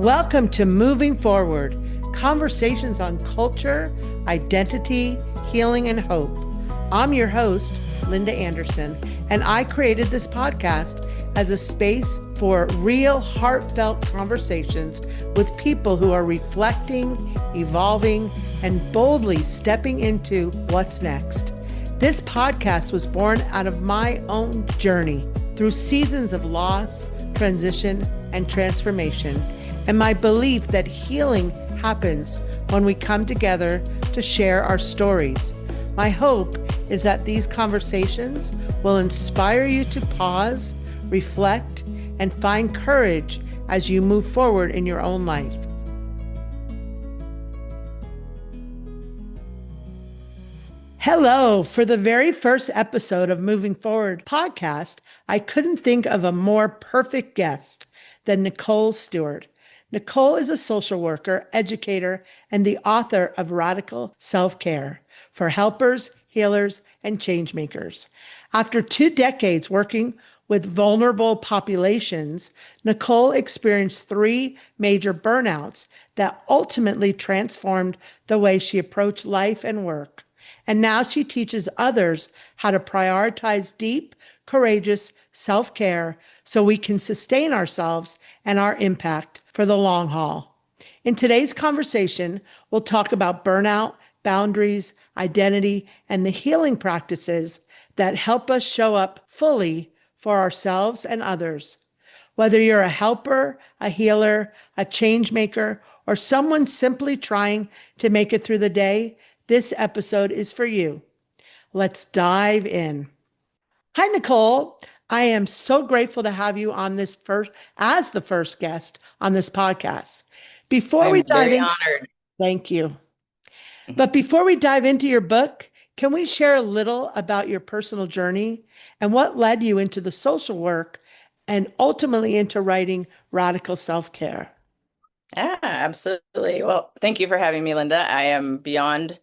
Welcome to Moving Forward, conversations on culture, identity, healing, and hope. I'm your host, Linda Anderson, and I created this podcast as a space for real, heartfelt conversations with people who are reflecting, evolving, and boldly stepping into what's next. This podcast was born out of my own journey through seasons of loss, transition, and transformation, and my belief that healing happens when we come together to share our stories. My hope is that these conversations will inspire you to pause, reflect, and find courage as you move forward in your own life. Hello. For the very first episode of Moving Forward podcast, I couldn't think of a more perfect guest than Nicole Steward. Nicole is a social worker, educator, and the author of Radical Self-Care for helpers, healers, and changemakers. After 2 decades working with vulnerable populations, Nicole experienced 3 major burnouts that ultimately transformed the way she approached life and work. And now she teaches others how to prioritize deep, courageous self-care so we can sustain ourselves and our impact for the long haul. In today's conversation, we'll talk about burnout, boundaries, identity, and the healing practices that help us show up fully for ourselves and others. Whether you're a helper, a healer, a change maker, or someone simply trying to make it through the day, this episode is for you. Let's dive in. Hi, Nicole. I am so grateful to have you on this as the first guest on this podcast. I'm very honored. Thank you. But before we dive into your book, can we share a little about your personal journey and what led you into the social work and ultimately into writing Radical Self-Care? Yeah, absolutely. Well, thank you for having me, Linda. I am beyond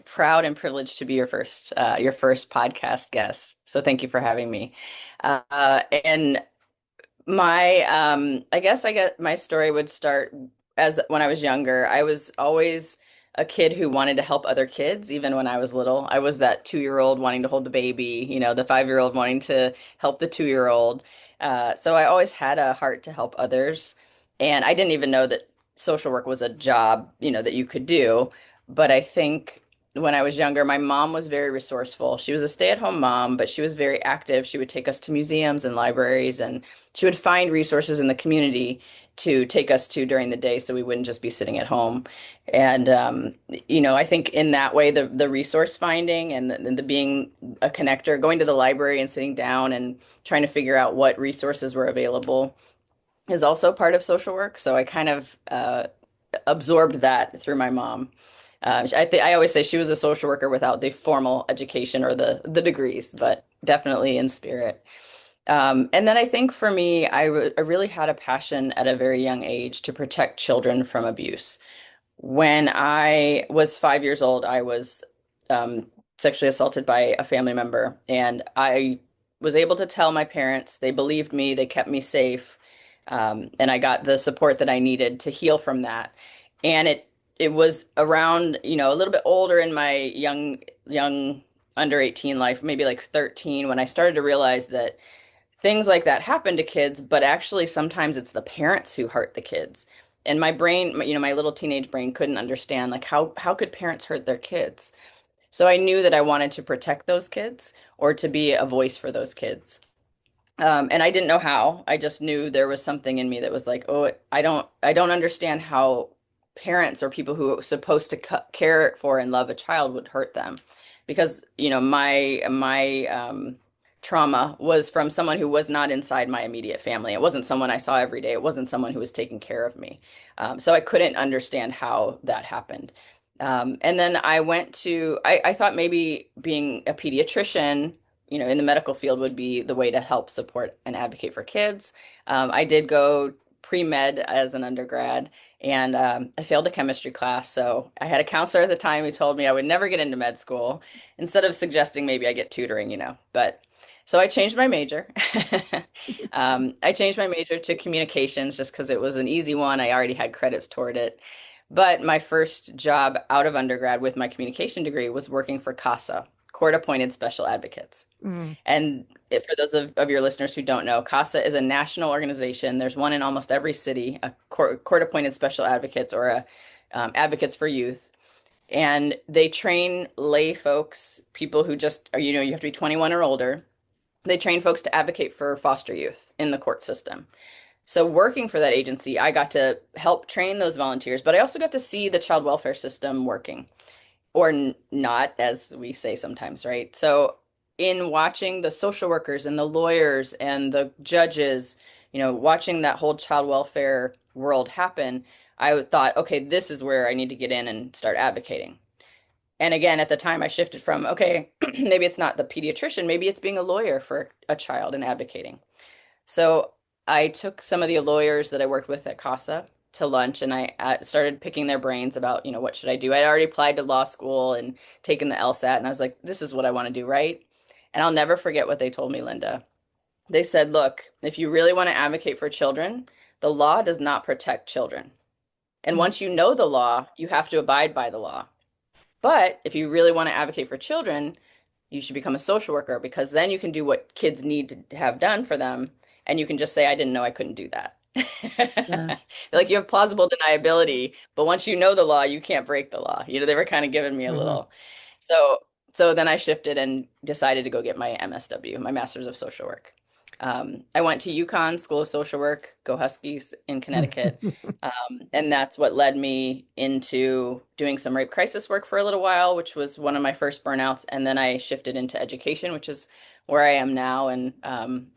proud and privileged to be your first podcast guest. So thank you for having me. And I guess my story would start as when I was younger. I was always a kid who wanted to help other kids, even when I was little. I was that 2-year-old wanting to hold the baby, the 5-year-old wanting to help the 2-year-old. So I always had a heart to help others. And I didn't even know that social work was a job, that you could do. But I think when I was younger, my mom was very resourceful. She was a stay-at-home mom, but she was very active. She would take us to museums and libraries, and she would find resources in the community to take us to during the day so we wouldn't just be sitting at home. And, I think in that way, the resource finding and the being a connector, going to the library and sitting down and trying to figure out what resources were available is also part of social work. So I kind of absorbed that through my mom. I always say she was a social worker without the formal education or the degrees, but definitely in spirit. And then I think for me, I really had a passion at a very young age to protect children from abuse. When I was 5 years old, I was sexually assaulted by a family member, and I was able to tell my parents. They believed me, they kept me safe, and I got the support that I needed to heal from that. And it was around, a little bit older in my young under 18 life, maybe like 13, when I started to realize that things like that happen to kids, but actually sometimes it's the parents who hurt the kids. And my brain, my little teenage brain couldn't understand, like, how could parents hurt their kids? So I knew that I wanted to protect those kids or to be a voice for those kids. And I didn't know how. I just knew there was something in me that was like, oh, I don't understand how parents or people who are supposed to care for and love a child would hurt them, because my trauma was from someone who was not inside my immediate family. It wasn't someone I saw every day. It wasn't someone who was taking care of me. So I couldn't understand how that happened. And then I thought maybe being a pediatrician, in the medical field would be the way to help support and advocate for kids. I did go pre-med as an undergrad, and I failed a chemistry class. So I had a counselor at the time who told me I would never get into med school, instead of suggesting maybe I get tutoring, But So I changed my major. I changed my major to communications just because it was an easy one. I already had credits toward it. But my first job out of undergrad with my communication degree was working for CASA, Court Appointed Special Advocates. Mm. And for those of your listeners who don't know, CASA is a national organization. There's one in almost every city, a court appointed special advocates or a advocates for youth. And they train lay folks, people who just are, you have to be 21 or older. They train folks to advocate for foster youth in the court system. So working for that agency, I got to help train those volunteers, but I also got to see the child welfare system working or not, as we say sometimes, right? So in watching the social workers and the lawyers and the judges, watching that whole child welfare world happen, I thought, okay, this is where I need to get in and start advocating. And again, at the time, I shifted from, okay, maybe it's not the pediatrician, maybe it's being a lawyer for a child and advocating. So I took some of the lawyers that I worked with at CASA to lunch and I started picking their brains about, what should I do? I'd already applied to law school and taken the LSAT, and I was like, this is what I want to do, right? And I'll never forget what they told me, Linda. They said, look, if you really want to advocate for children, the law does not protect children. And Mm. once you know the law, you have to abide by the law. But if you really want to advocate for children, you should become a social worker because then you can do what kids need to have done for them. And you can just say, I didn't know I couldn't do that. Yeah. Like you have plausible deniability, but once you know the law, you can't break the law. They were kind of giving me a Mhm. little. So so then I shifted and decided to go get my MSW, my Master's of Social Work. I went to UConn School of Social Work, go Huskies in Connecticut. And that's what led me into doing some rape crisis work for a little while, which was one of my first burnouts. And then I shifted into education, which is where I am now. And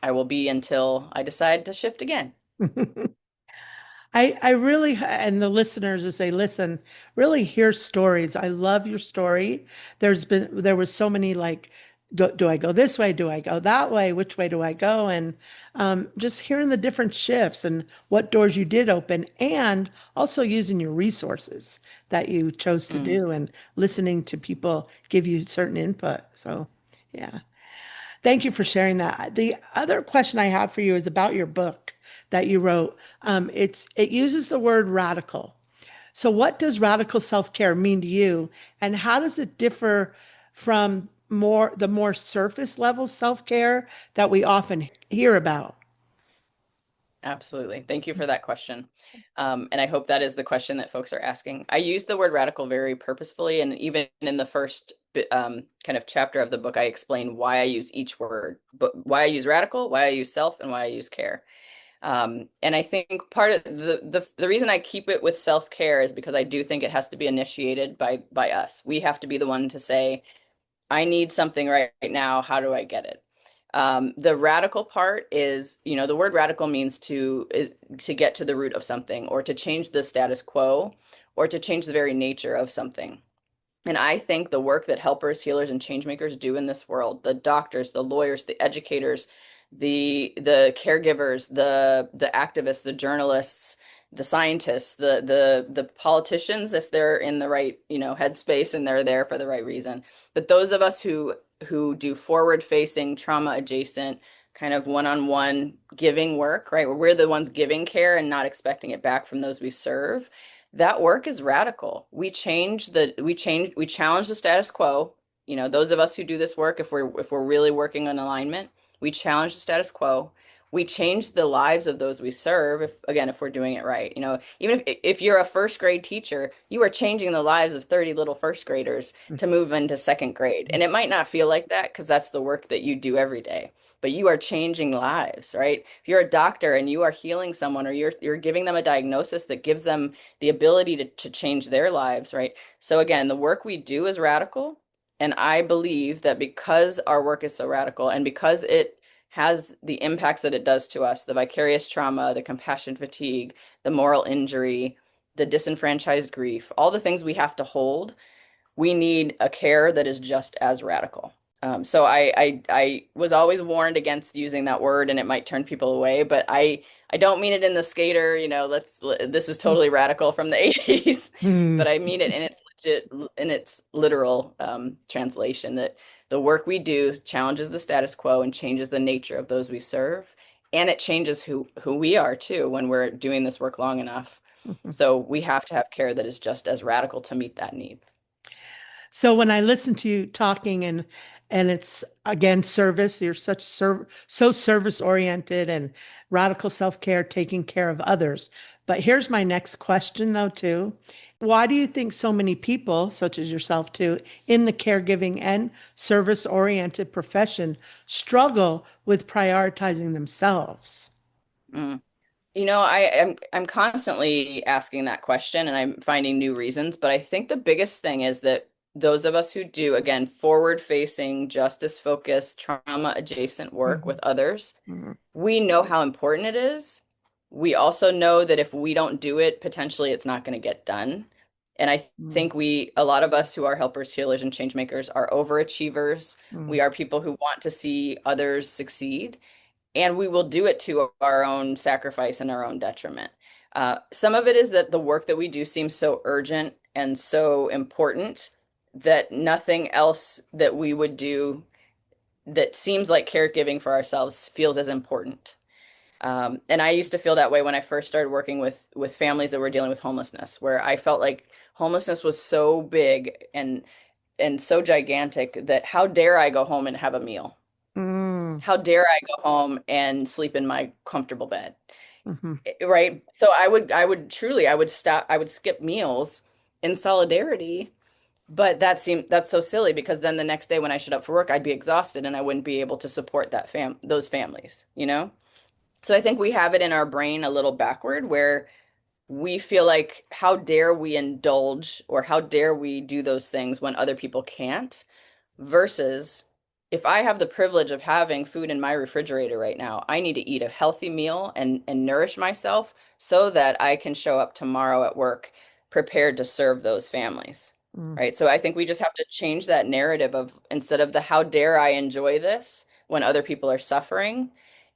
I will be until I decide to shift again. I really, and the listeners, as they listen, really hear stories. I love your story. There was so many like, do I go this way? Do I go that way? Which way do I go? And just hearing the different shifts and what doors you did open, and also using your resources that you chose to Mm. do and listening to people give you certain input. So, yeah. Thank you for sharing that. The other question I have for you is about your book that you wrote. It uses the word radical. So, what does radical self care mean to you, and how does it differ from the more surface level self care that we often hear about? Absolutely. Thank you for that question. And I hope that is the question that folks are asking. I use the word radical very purposefully, and even in the first kind of chapter of the book, I explain why I use each word, but why I use radical, why I use self, and why I use care. And I think part of the reason I keep it with self-care is because I do think it has to be initiated by us. We have to be the one to say, I need something right now. How do I get it? The radical part is, the word radical means to get to the root of something or to change the status quo or to change the very nature of something. And I think the work that helpers, healers, and changemakers do in this world, the doctors, the lawyers, the educators, the caregivers, the activists, the journalists, the scientists, the politicians, if they're in the right, headspace and they're there for the right reason. But those of us who do forward-facing, trauma adjacent, kind of one-on-one giving work, right? Where we're the ones giving care and not expecting it back from those we serve, that work is radical. We challenge the status quo. Those of us who do this work, if we're really working on alignment, we challenge the status quo. We change the lives of those we serve, if we're doing it right. Even if you're a first grade teacher, you are changing the lives of 30 little first graders to move into second grade. And it might not feel like that because that's the work that you do every day, but you are changing lives, right? If you're a doctor and you are healing someone or you're giving them a diagnosis that gives them the ability to change their lives, right? So again, the work we do is radical. And I believe that because our work is so radical and because it has the impacts that it does to us, the vicarious trauma, the compassion fatigue, the moral injury, the disenfranchised grief, all the things we have to hold, we need a care that is just as radical. So I was always warned against using that word and it might turn people away, but I don't mean it in the skater, this is totally radical from the 80s, Hmm. but I mean it in its literal translation that The work we do challenges the status quo and changes the nature of those we serve. And it changes who we are too when we're doing this work long enough. Mhm. So we have to have care that is just as radical to meet that need. So when I listen to you talking and it's again service, you're so service oriented and radical self-care, taking care of others. But here's my next question though too. Why do you think so many people, such as yourself too, in the caregiving and service oriented profession struggle with prioritizing themselves? Mm. I'm constantly asking that question and I'm finding new reasons, but I think the biggest thing is that those of us who do, again, forward-facing, justice-focused, trauma-adjacent work Mhm, with others, mhm, we know how important it is. We also know that if we don't do it, potentially it's not going to get done. And I mhm, think a lot of us who are helpers, healers, and change makers are overachievers. We mhm, are people who want to see others succeed, and we will do it to our own sacrifice and our own detriment. Some of it is that the work that we do seems so urgent and so important that nothing else that we would do that seems like caregiving for ourselves feels as important. And I used to feel that way when I first started working with families that were dealing with homelessness, where I felt like homelessness was so big and so gigantic that how dare I go home and have a meal? mhm, How dare I go home and sleep in my comfortable bed? mhm, Right? So I would stop, I would skip meals in solidarity, but that's so silly because then the next day when I showed up for work, I'd be exhausted and I wouldn't be able to support those families, you know? So I think we have it in our brain a little backward where we feel like how dare we indulge or how dare we do those things when other people can't, versus if I have the privilege of having food in my refrigerator right now, I need to eat a healthy meal and nourish myself so that I can show up tomorrow at work prepared to serve those families. mhm, Right? So I think we just have to change that narrative of, instead of the how dare I enjoy this when other people are suffering,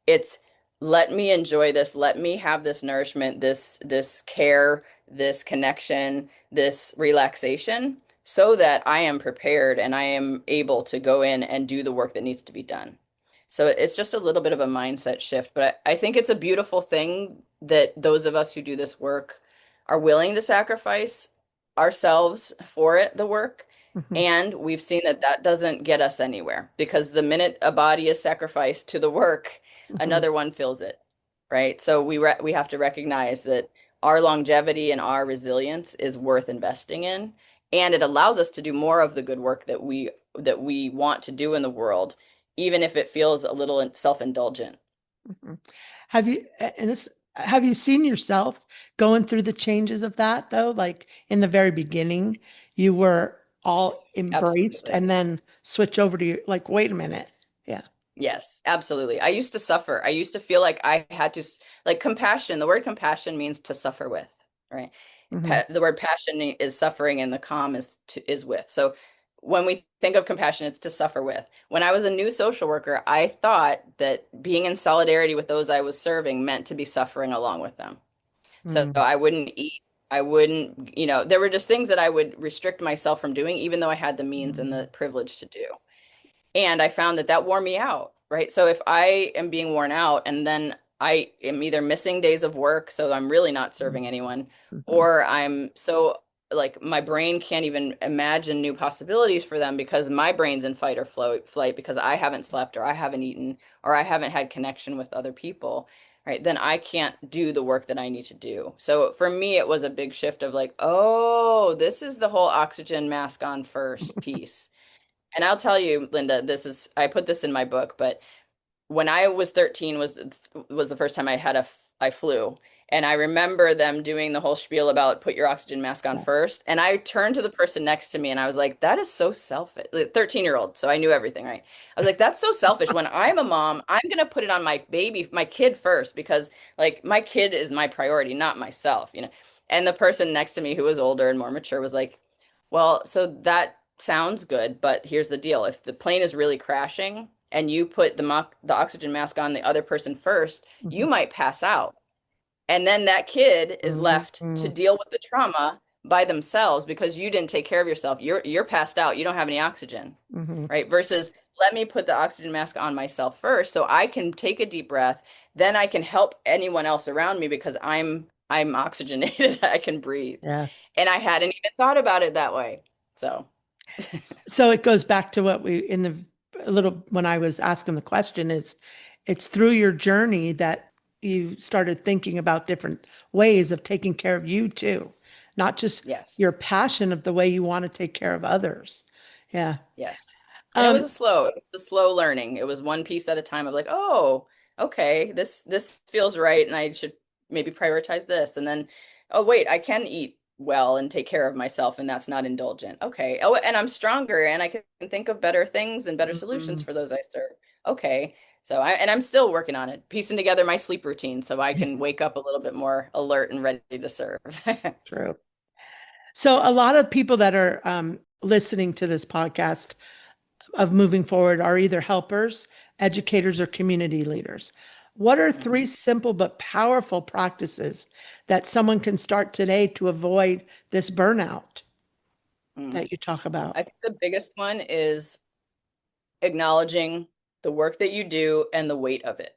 it's let me enjoy this, let me have this nourishment, this care, this connection, this relaxation, so that I am prepared and I am able to go in and do the work that needs to be done. So it's just a little bit of a mindset shift, but I think it's a beautiful thing that those of us who do this work are willing to sacrifice ourselves for the work. mhm, And we've seen that that doesn't get us anywhere because the minute a body is sacrificed to the work, mhm, another one fills it, right? So we have to recognize that our longevity and our resilience is worth investing in, and it allows us to do more of the good work that we want to do in the world, even if it feels a little self-indulgent. mhm. Have you seen yourself going through the changes of that though? Like in the very beginning, you were all embraced Absolutely. and then switch over to like, wait a minute. Yeah. Yes, absolutely. I used to suffer. I used to feel like I had to, like compassion. The word compassion means to suffer with, right? Hmm. The word passion is suffering and the calm is with. So when we think of compassion, it's to suffer with. When I was a new social worker, I thought that being in solidarity with those I was serving meant to be suffering along with them. So Mm, I wouldn't eat. I wouldn't, there were just things that I would restrict myself from doing, even though I had the means and mm, the privilege to do. And I found that that wore me out, right? So if I am being worn out and then I am either missing days of work, so I'm really not mm, serving anyone, mhm, or I'm so like my brain can't even imagine new possibilities for them because my brain's in fight or flight because I haven't slept or I haven't eaten or I haven't had connection with other people, right? Then I can't do the work that I need to do. So for me, it was a big shift of like, oh, this is the whole oxygen mask on first piece. And I'll tell you, Linda, I put this in my book, but when I was 13 was the first time I flew. And I remember them doing the whole spiel about put your oxygen mask on yeah. first. And I turned to the person next to me and I was like, that is so selfish. Like, 13-year-old, so I knew everything, right? I was like, that's so selfish. When I'm a mom, I'm gonna put it on my baby, my kid first, because like my kid is my priority, not myself. And the person next to me who was older and more mature was like, well, so that sounds good, but here's the deal. If the plane is really crashing and you put the oxygen mask on the other person first, Mhm, you might pass out. And then that kid is left to mhm, deal with the trauma by themselves because you didn't take care of yourself. You're passed out. You don't have any oxygen, Hmm. right? Versus let me put the oxygen mask on myself first so I can take a deep breath. Then I can help anyone else around me because I'm oxygenated. I can breathe. Yeah. And I hadn't even thought about it that way. So, So it goes back to what we in the a little when I was asking the question is it's through your journey that you started thinking about different ways of taking care of you too, not just yes. your passion of the way you want to take care of others. Yeah. Yes. And Um, it was a slow learning. It was one piece at a time of like, oh, okay, this feels right and I should maybe prioritize this. And then, oh wait, I can eat well and take care of myself and that's not indulgent. Okay. Oh, and I'm stronger and I can think of better things and better solutions mhm. for those I serve. Okay. So I'm still working on it, piecing together my sleep routine so I can wake up a little bit more alert and ready to serve. True. So a lot of people that are listening to this podcast of moving forward are either helpers, educators, or community leaders. What are three Mhm. simple but powerful practices that someone can start today to avoid this burnout Mm. that you talk about? I think the biggest one is acknowledging the work that you do and the weight of it.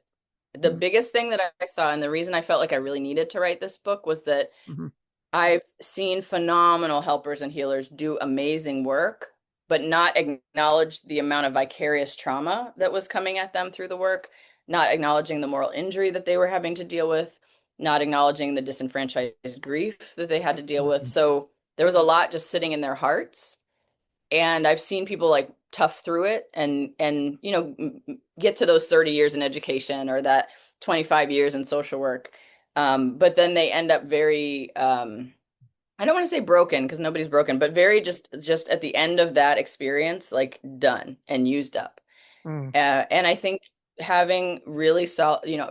The Mm-hmm. biggest thing that I saw, and the reason I felt like I really needed to write this book was that Mm-hmm. I've seen phenomenal helpers and healers do amazing work, but not acknowledge the amount of vicarious trauma that was coming at them through the work, not acknowledging the moral injury that they were having to deal with, not acknowledging the disenfranchised grief that they had to deal with. Mm-hmm. So there was a lot just sitting in their hearts, and I've seen people like tough through it and get to those 30 years in education or that 25 years in social work, but then they end up very I don't want to say broken because nobody's broken, but very just at the end of that experience, like done and used up. And I think having really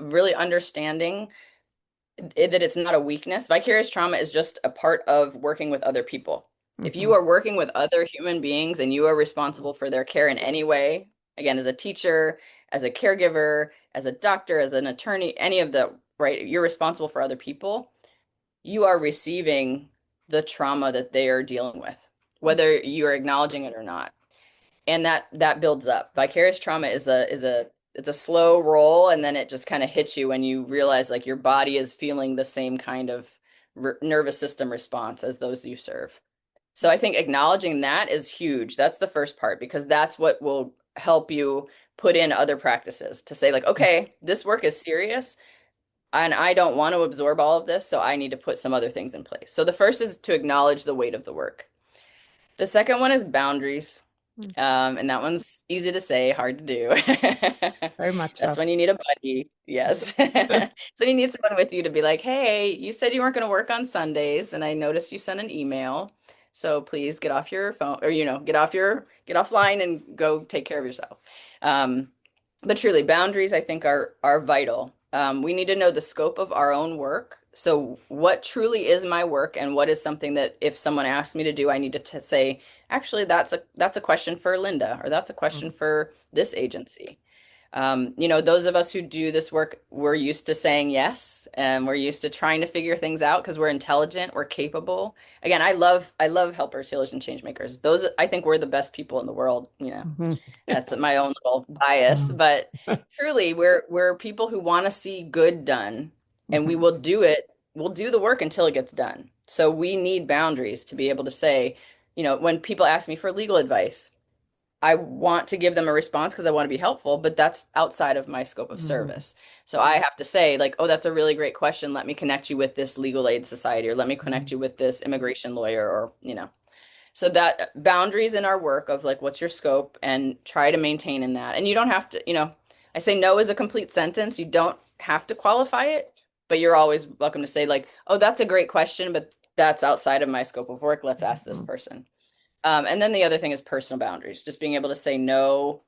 really understanding that it's not a weakness. Vicarious trauma is just a part of working with other people. If Mm-hmm. you are working with other human beings and you are responsible for their care in any way, again, as a teacher, as a caregiver, as a doctor, as an attorney, any of the, right, you're responsible for other people, you are receiving the trauma that they are dealing with, whether you're acknowledging it or not, and that builds up. Vicarious trauma is a it's a slow roll, and then it just kind of hits you when you realize like your body is feeling the same kind of nervous system response as those you serve. So I think acknowledging that is huge. That's the first part because that's what will help you put in other practices to say like, okay, this work is serious and I don't want to absorb all of this, so I need to put some other things in place. So the first is to acknowledge the weight of the work. The second one is boundaries. Mm-hmm. And that one's easy to say, hard to do. Very much That's so. when you need a buddy. Yes. So you need someone with you to be like, hey, you said you weren't going to work on Sundays, and I noticed you sent an email. So please get off your phone or, get offline and go take care of yourself. Um, but truly, boundaries, I think, are vital. We need to know the scope of our own work. So what truly is my work and what is something that if someone asks me to do, I need to say, actually, that's a question for Linda, or that's a question for this agency. Those of us who do this work, we're used to saying yes, and we're used to trying to figure things out because we're intelligent, we're capable. Again, I love helpers, healers, and change makers. Those I think we're the best people in the world. Mm-hmm. That's my own little bias, but truly, we're people who want to see good done, and we Mm-hmm. will do it. We'll do the work until it gets done. So we need boundaries to be able to say, when people ask me for legal advice, I want to give them a response because I want to be helpful, but that's outside of my scope of Mm-hmm. service. So I have to say, like, oh, that's a really great question. Let me connect you with this legal aid society, or let me connect you with this immigration lawyer, or. So that boundaries in our work of like, what's your scope and try to maintain in that. And you don't have to, I say no is a complete sentence. You don't have to qualify it, but you're always welcome to say like, oh, that's a great question, but that's outside of my scope of work. Let's ask this Mm-hmm. person. And then the other thing is personal boundaries, just being able to say no,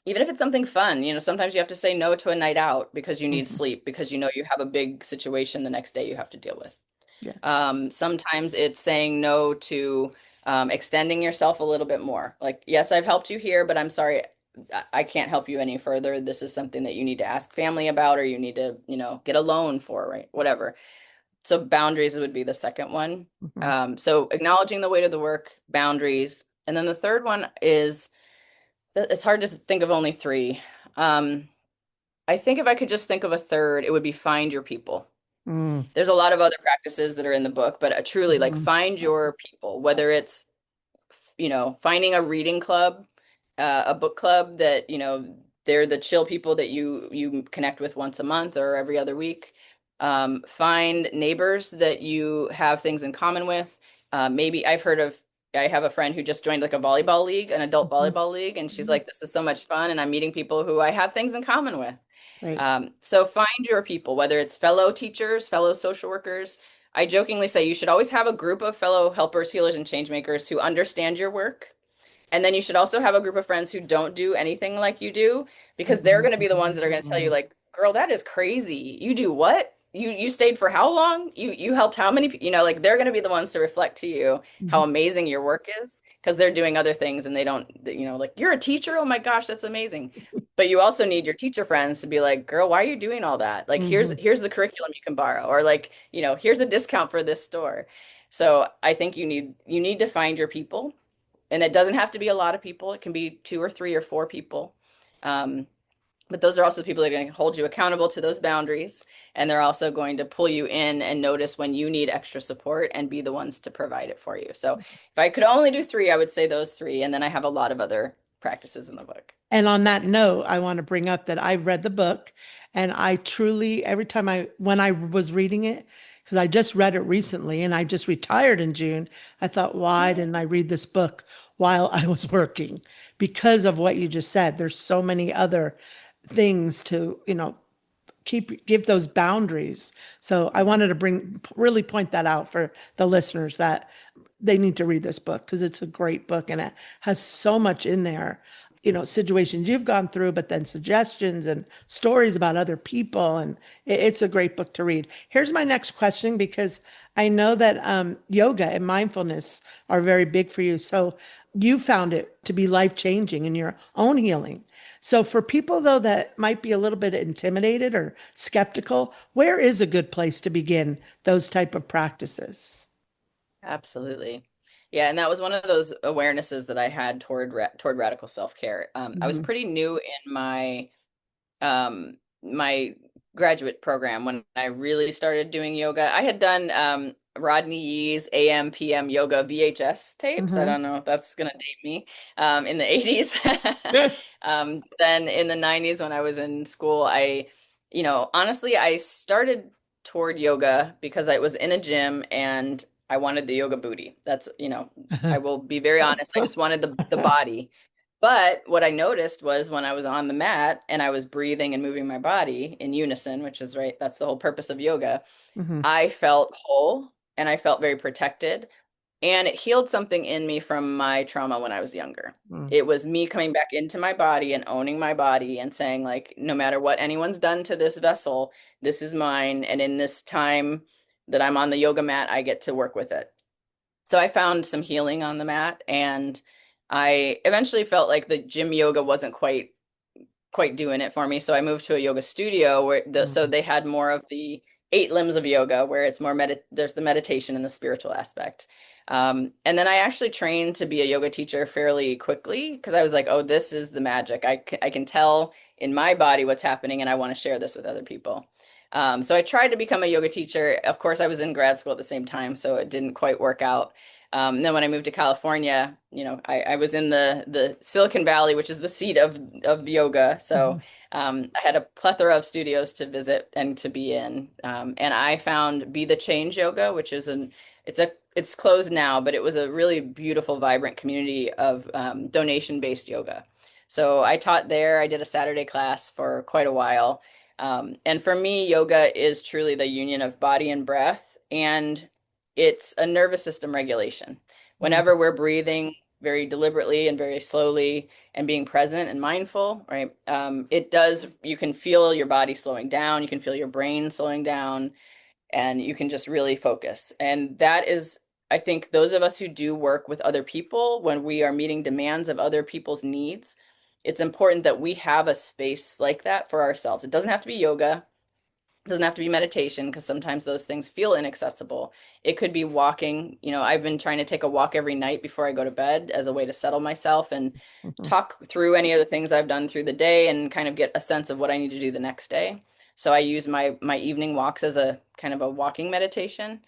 even if it's something fun. Sometimes you have to say no to a night out because you need Mm-hmm. sleep, because you have a big situation the next day you have to deal with. Yeah. Sometimes it's saying no to extending yourself a little bit more. Like, yes, I've helped you here, but I'm sorry, I can't help you any further. This is something that you need to ask family about, or you need to, get a loan for, right? Whatever. So boundaries would be the second one. Mhm. So acknowledging the weight of the work, boundaries. And then the third one is it's hard to think of only three. Um, I think if I could just think of a third, it would be find your people. Mm. There's a lot of other practices that are in the book, but truly like Mhm. find your people, whether it's, finding a reading club, a book club that, they're the chill people that you connect with once a month or every other week. Find neighbors that you have things in common with. Maybe I have a friend who just joined like a volleyball league, an adult Mhm. volleyball league, and she's Mhm. like, this is so much fun, and I'm meeting people who I have things in common with. Great. So find your people, whether it's fellow teachers, fellow social workers. I jokingly say you should always have a group of fellow helpers, healers, and change makers who understand your work. And then you should also have a group of friends who don't do anything like you do, because they're going to be the ones that are going to tell you, Mhm. like, girl, that is crazy. You do what? You stayed for how long? You helped how many, like they're going to be the ones to reflect to you how Mhm. amazing your work is, because they're doing other things and they don't, like, you're a teacher. Oh my gosh, that's amazing. But you also need your teacher friends to be like, girl, why are you doing all that? Like, Mhm. here's the curriculum you can borrow, or like, here's a discount for this store. So I think you need to find your people, and it doesn't have to be a lot of people. It can be two or three or four people. Um, but those are also the people that are going to hold you accountable to those boundaries. And they're also going to pull you in and notice when you need extra support and be the ones to provide it for you. So if I could only do three, I would say those three. And then I have a lot of other practices in the book. And on that note, I want to bring up that I read the book and I truly, every time when I was reading it, because I just read it recently and I just retired in June, I thought, why didn't I read this book while I was working? Because of what you just said, there's so many other things to, give those boundaries. So I wanted to really point that out for the listeners that they need to read this book because it's a great book and it has so much in there, situations you've gone through, but then suggestions and stories about other people. And it's a great book to read. Here's my next question because I know that yoga and mindfulness are very big for you. So you found it to be life changing in your own healing. So for people though that might be a little bit intimidated or skeptical, where is a good place to begin those type of practices? Absolutely. Yeah, and that was one of those awarenesses that I had toward radical self-care. I was Mhm. pretty new in my graduate program when I really started doing yoga. I had done Rodney Yee's AM PM yoga VHS tapes. I Mhm. don't know if that's gonna date me. In the 80s. Yeah. Then in the 90s when I was in school, honestly, I started toward yoga because I was in a gym and I wanted the yoga booty. I will be very honest. I just wanted the body. But what I noticed was when I was on the mat and I was breathing and moving my body in unison, which is right, that's the whole purpose of yoga, Mhm. I felt whole and I felt very protected. And it healed something in me from my trauma when I was younger. Mm. It was me coming back into my body and owning my body and saying, like, no matter what anyone's done to this vessel, this is mine. And in this time that I'm on the yoga mat, I get to work with it. So I found some healing on the mat, and I eventually felt like the gym yoga wasn't quite doing it for me. So I moved to a yoga studio so Mm. they had more of the eight limbs of yoga where it's more there's the meditation and the spiritual aspect. And then I actually trained to be a yoga teacher fairly quickly because I was like, oh, this is the magic. I can tell in my body what's happening and I want to share this with other people. So I tried to become a yoga teacher. Of course, I was in grad school at the same time, so it didn't quite work out. And then when I moved to California, I was in the Silicon Valley, which is the seat of yoga. So Mhm. I had a plethora of studios to visit and to be in. And I found Be the Change Yoga, which is it's closed now, but it was a really beautiful, vibrant community of donation-based yoga. So I taught there. I did a Saturday class for quite a while. And for me, yoga is truly the union of body and breath, and it's a nervous system regulation. Mm. Whenever we're breathing very deliberately and very slowly and being present and mindful, right? You can feel your body slowing down, you can feel your brain slowing down, and you can just really focus. And that is, I think, those of us who do work with other people, when we are meeting demands of other people's needs, it's important that we have a space like that for ourselves. It doesn't have to be yoga. Doesn't have to be meditation because sometimes those things feel inaccessible. It could be walking. I've been trying to take a walk every night before I go to bed as a way to settle myself and Mhm. talk through any of the things I've done through the day and kind of get a sense of what I need to do the next day. So I use my evening walks as a kind of a walking meditation.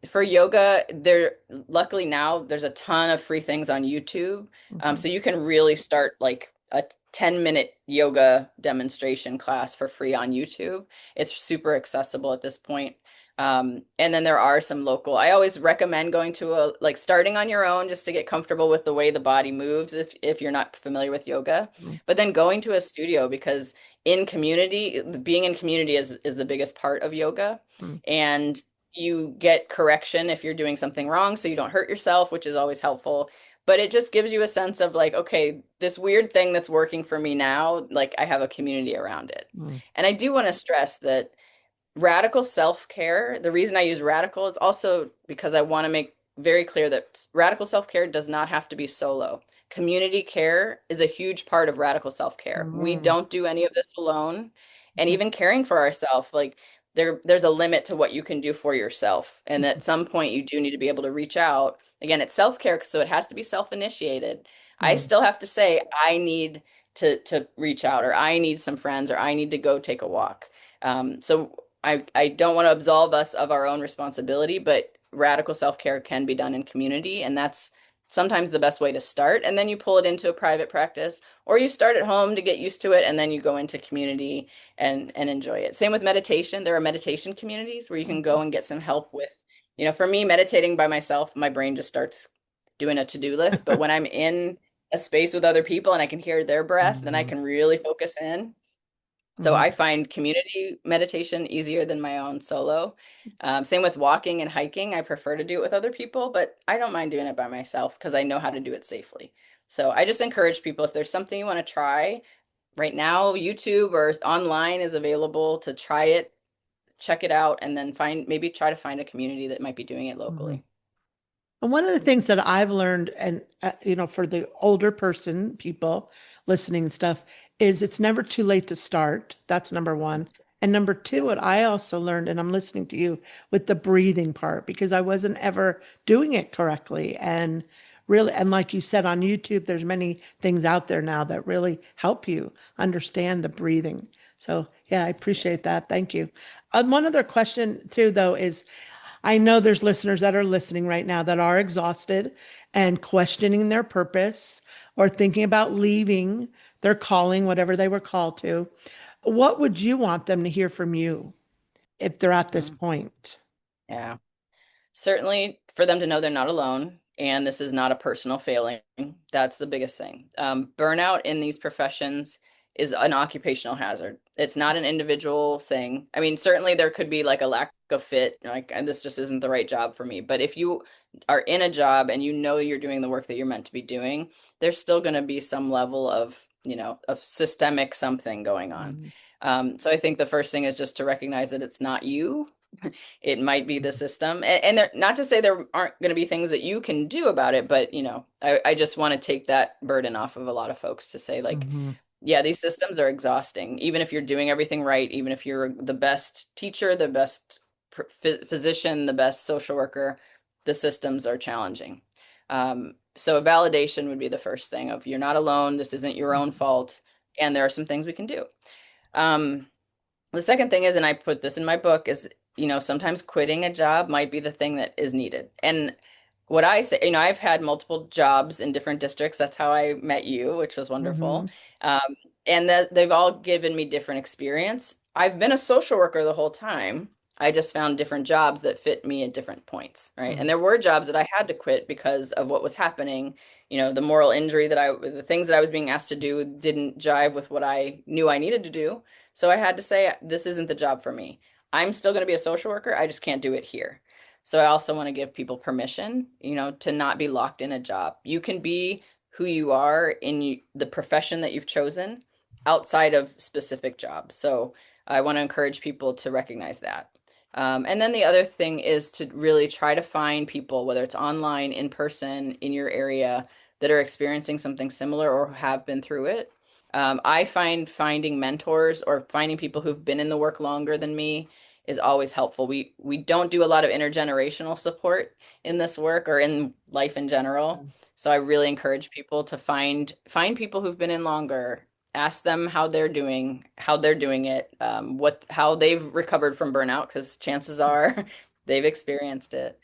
For yoga, there luckily now there's a ton of free things on YouTube. Mhm. So you can really start like a 10-minute yoga demonstration class for free on YouTube. It's super accessible at this point. And then there are some local, I always recommend going to like starting on your own just to get comfortable with the way the body moves if you're not familiar with yoga. Mhm. But then going to a studio because in community, being in community is the biggest part of yoga. Mhm. And you get correction if you're doing something wrong, so you don't hurt yourself, which is always helpful. But it just gives you a sense of like, okay, this weird thing that's working for me now, like I have a community around it. Mhm. And I do want to stress that radical self-care, the reason I use radical is also because I want to make very clear that radical self-care does not have to be solo. Community care is a huge part of radical self-care. We Mhm. don't do any of this alone. And Okay. even caring for ourselves, like there's a limit to what you can do for yourself. And at some point you do need to be able to reach out. Again, it's self-care, so it has to be self-initiated. I Mhm. still have to say I need to reach out, or I need some friends, or I need to go take a walk. So I don't want to absolve us of our own responsibility, but radical self-care can be done in community, and that's sometimes the best way to start. And then you pull it into a private practice, or you start at home to get used to it, and then you go into community and enjoy it. Same with meditation. There are meditation communities where you can Mhm. go and get some help with, for me, meditating by myself, my brain just starts doing a to-do list. But when I'm in a space with other people and I can hear their breath, then I Mhm. can really focus in. So I Mhm. find community meditation easier than my own solo. Same with walking and hiking. I prefer to do it with other people, but I don't mind doing it by myself because I know how to do it safely. So I just encourage people, if there's something you want to try right now, YouTube or online is available to try it, check it out, and then maybe try to find a community that might be doing it Mhm. locally. And one of the things that I've learned, and for the older person, people listening and stuff, is it's never too late to start. That's number one. And number two, what I also learned, and I'm listening to you with the breathing part, because I wasn't ever doing it correctly. And really, and like you said on YouTube, there's many things out there now that really help you understand the breathing. So yeah, I appreciate that. Thank you. One other question too, though, is I know there's listeners that are listening right now that are exhausted and questioning their purpose or thinking about leaving their calling, whatever they were called to. What would you want them to hear from you if they're at this Mm, point? yeah. Certainly for them to know they're not alone and this is not a personal failing. That's the biggest thing. Burnout in these professions is an occupational hazard. It's not an individual thing. I mean, certainly there could be like a lack of fit, like "And this just isn't the right job for me." But if you are in a job and you know you're doing the work that you're meant to be doing, there's still going to be some level of systemic something going on. Mhm. So I think the first thing is just to recognize that it's not you. It might be the system. And there, not to say there aren't going to be things that you can do about it, but I just want to take that burden off of a lot of folks to say like, Mhm. yeah, these systems are exhausting. Even if you're doing everything right, even if you're the best teacher, the best physician, the best social worker, the systems are challenging. So validation would be the first thing of you're not alone. This isn't your own Mhm. fault. And there are some things we can do. Um, the second thing is, and I put this in my book, is, sometimes quitting a job might be the thing that is needed. And what I say, I've had multiple jobs in different districts. That's how I met you, which was wonderful. Mhm. Um, and that they've all given me different experience. I've been a social worker the whole time. I just found different jobs that fit me at different points, right? And Mhm. there were jobs that I had to quit because of what was happening. The moral injury the things that I was being asked to do didn't jive with what I knew I needed to do. So I had to say, this isn't the job for me. I'm still going to be a social worker. I just can't do it here. So I also want to give people permission, to not be locked in a job. You can be who you are in the profession that you've chosen outside of specific jobs. So I want to encourage people to recognize that. And then the other thing is to really try to find people, whether it's online, in person, in your area, that are experiencing something similar or have been through it. I find finding mentors or finding people who've been in the work longer than me is always helpful. We don't do a lot of intergenerational support in this work or in life in general. So I really encourage people to find people who've been in longer, ask them how they're doing it, how they've recovered from burnout, because chances are they've experienced it.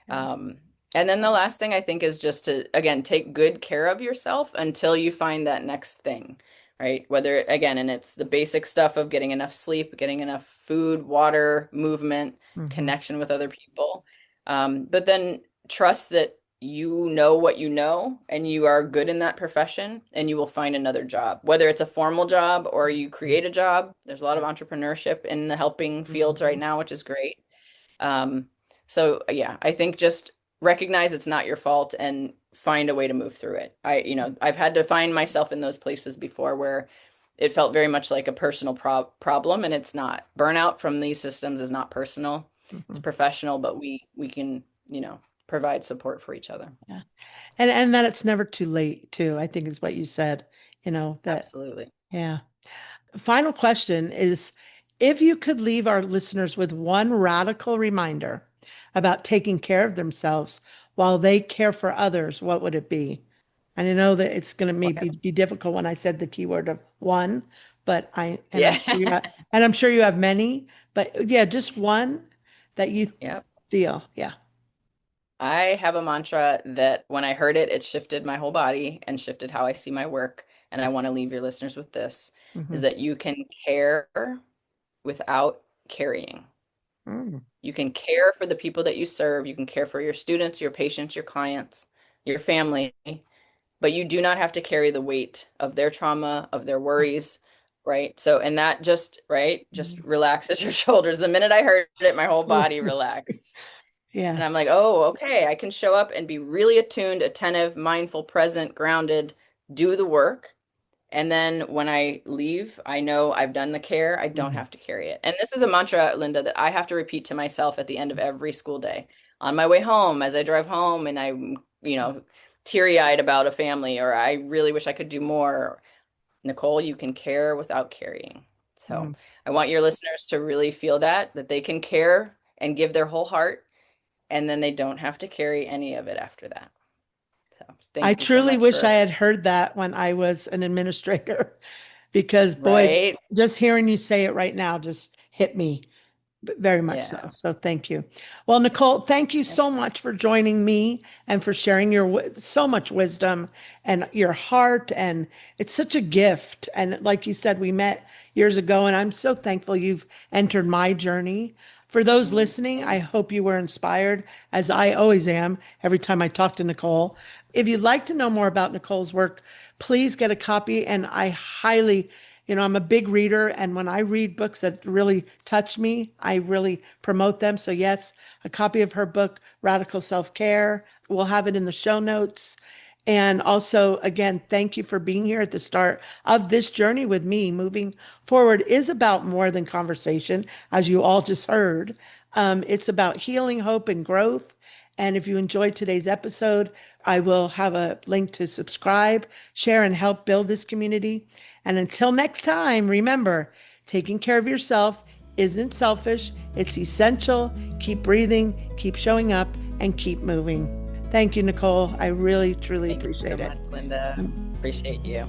Um, and then the last thing I think is just to, again, take good care of yourself until you find that next thing, right? Whether, again, and it's the basic stuff of getting enough sleep, getting enough food, water, movement, Mhm. connection with other people. But then trust that you know what you know and you are good in that profession and you will find another job, whether it's a formal job or you create a job. There's a lot of entrepreneurship in the helping fields right Mhm. now, which is great. Um, so yeah, I think just recognize it's not your fault and find a way to move through it. I've had to find myself in those places before where it felt very much like a personal problem, and it's not. Burnout from these systems is not personal. It's Mhm. professional, but we can, provide support for each other. Yeah. And that it's never too late too, I think is what you said, that, Absolutely. yeah. Final question is, if you could leave our listeners with one radical reminder about taking care of themselves while they care for others, what would it be? And I know that it's going to maybe Okay. be difficult when I said the keyword of one, but Yeah. I'm sure you have many, but yeah, just one that you Yep. feel. Yeah. I have a mantra that when I heard it, it shifted my whole body and shifted how I see my work. And I want to leave your listeners with this, is Hmm. that you can care without carrying. Mm. You can care for the people that you serve. You can care for your students, your patients, your clients, your family, but you do not have to carry the weight of their trauma, of their worries, right? So, and that just, right, just relaxes your shoulders. The minute I heard it, my whole Oh, body relaxed. yeah. And I'm like, oh, okay, I can show up and be really attuned, attentive, mindful, present, grounded, do the work. And then when I leave, I know I've done the care. I don't Mhm. have to carry it. And this is a mantra, Linda, that I have to repeat to myself at the end of every school day. On my way home, as I drive home and I'm, teary-eyed about a family, or I really wish I could do more. Nicole, you can care without carrying. So Mhm. I want your listeners to really feel that they can care and give their whole heart, and then they don't have to carry any of it after that. So I thank you so truly much wish I for, had heard that when I was an administrator, because boy, right? just hearing you say it right now just hit me. Very much so. Yeah. So thank you. Well, Nicole, thank you so Absolutely. much for joining me and for sharing your so much wisdom and your heart. And it's such a gift. And like you said, we met years ago, and I'm so thankful you've entered my journey. For those listening, I Same. hope you were inspired, as I always am every time I talk to Nicole. If you'd like to know more about Nicole's work, please get a copy. And I highly, I'm a big reader, and when I read books that really touch me, I really promote them. So, yes, a copy of her book, Radical Self Care. We'll have it in the show notes. And also, again, thank you for being here at the start of this journey with me. Moving forward is about more than conversation, as you all just heard. It's about healing, hope, and growth. And if you enjoyed today's episode, I will have a link to subscribe, share, and help build this community. And until next time, remember, taking care of yourself isn't selfish, it's essential. Keep breathing, keep showing up, and keep moving. Thank you, Nicole. I really, truly Thank you so appreciate it. much, Linda. Appreciate you.